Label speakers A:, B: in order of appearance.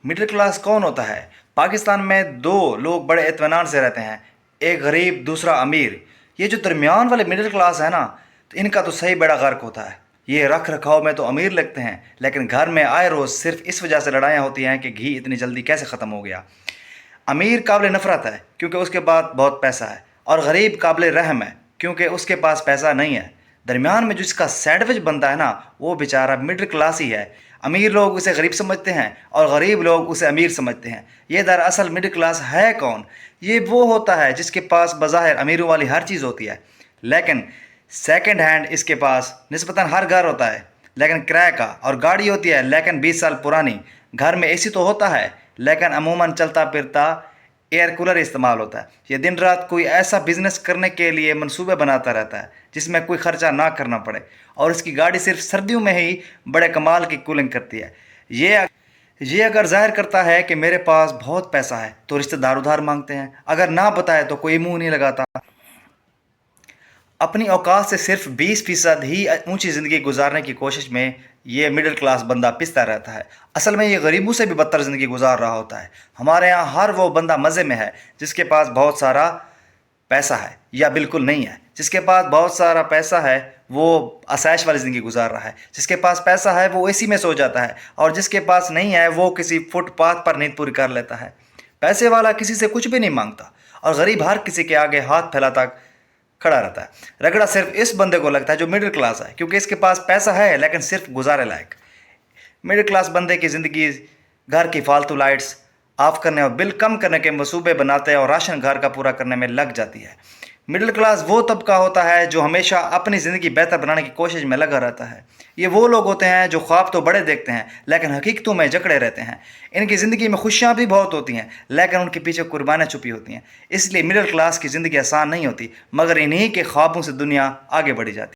A: Middle class कौन होता है? पाकिस्तान में दो लोग बड़े इत्मीनान से रहते हैं, एक गरीब दूसरा अमीर। ये जो दरमियान वाले मिडिल क्लास है ना, तो इनका तो सही बेड़ा गर्क होता है। ये रख रखाव में तो अमीर लगते हैं, लेकिन घर में आए रोज़ सिर्फ इस वजह से लड़ाइयाँ होती हैं कि घी इतनी जल्दी कैसे ख़त्म हो गया। अमीर काबिल नफ़रत है क्योंकि उसके पास बहुत पैसा है, और गरीब काबिल रहम है क्योंकि उसके पास पैसा नहीं है। दरमियान में जिसका सैंडविच बनता है ना, वो बेचारा मिडिल क्लास ही है। अमीर लोग उसे गरीब समझते हैं और गरीब लोग उसे अमीर समझते हैं। ये दरअसल मिडिल क्लास है कौन? ये वो होता है जिसके पास बज़ाहिर अमीरों वाली हर चीज़ होती है, लेकिन सेकंड हैंड इसके पास निस्बतन हर घर होता है लेकिन किराए का, और गाड़ी होती है लेकिन 20 साल पुरानी। घर में एसी तो होता है लेकिन अमूमन चलता फिरता एयर कूलर इस्तेमाल होता है। ये दिन रात कोई ऐसा बिजनेस करने के लिए मंसूबे बनाता रहता है जिसमें कोई खर्चा ना करना पड़े, और इसकी गाड़ी सिर्फ सर्दियों में ही बड़े कमाल की कूलिंग करती है। ये अगर जाहिर करता है कि मेरे पास बहुत पैसा है तो रिश्तेदार उधार मांगते हैं, अगर ना बताए तो कोई मुंह नहीं लगाता। अपनी औकात से सिर्फ 20% ही ऊंची ज़िंदगी गुजारने की कोशिश में ये मिडिल क्लास बंदा पिसता रहता है। असल में ये गरीबों से भी बदतर ज़िंदगी गुजार रहा होता है। हमारे यहाँ हर वो बंदा मज़े में है जिसके पास बहुत सारा पैसा है, या बिल्कुल नहीं है। जिसके पास बहुत सारा पैसा है वो आसाइश वाली ज़िंदगी गुजार रहा है, जिसके पास पैसा है वो एसी में सो जाता है, और जिसके पास नहीं है वो किसी फुटपाथ पर नींद पूरी कर लेता है। पैसे वाला किसी से कुछ भी नहीं मांगता, और गरीब हर किसी के आगे हाथ फैलाता खड़ा रहता है। रगड़ा सिर्फ इस बंदे को लगता है जो मिडिल क्लास है, क्योंकि इसके पास पैसा है लेकिन सिर्फ गुजारे लायक। मिडिल क्लास बंदे की ज़िंदगी घर की फालतू लाइट्स ऑफ करने और बिल कम करने के मंसूबे बनाते हैं और राशन घर का पूरा करने में लग जाती है। मिडिल क्लास वो तबका होता है जो हमेशा अपनी ज़िंदगी बेहतर बनाने की कोशिश में लगा रहता है। ये वो लोग होते हैं जो ख्वाब तो बड़े देखते हैं लेकिन हकीकतों में जकड़े रहते हैं। इनकी ज़िंदगी में खुशियाँ भी बहुत होती हैं लेकिन उनके पीछे कुर्बानियाँ छुपी होती हैं। इसलिए मिडिल क्लास की ज़िंदगी आसान नहीं होती, मगर इन्हीं के ख्वाबों से दुनिया आगे बढ़ी जाती है।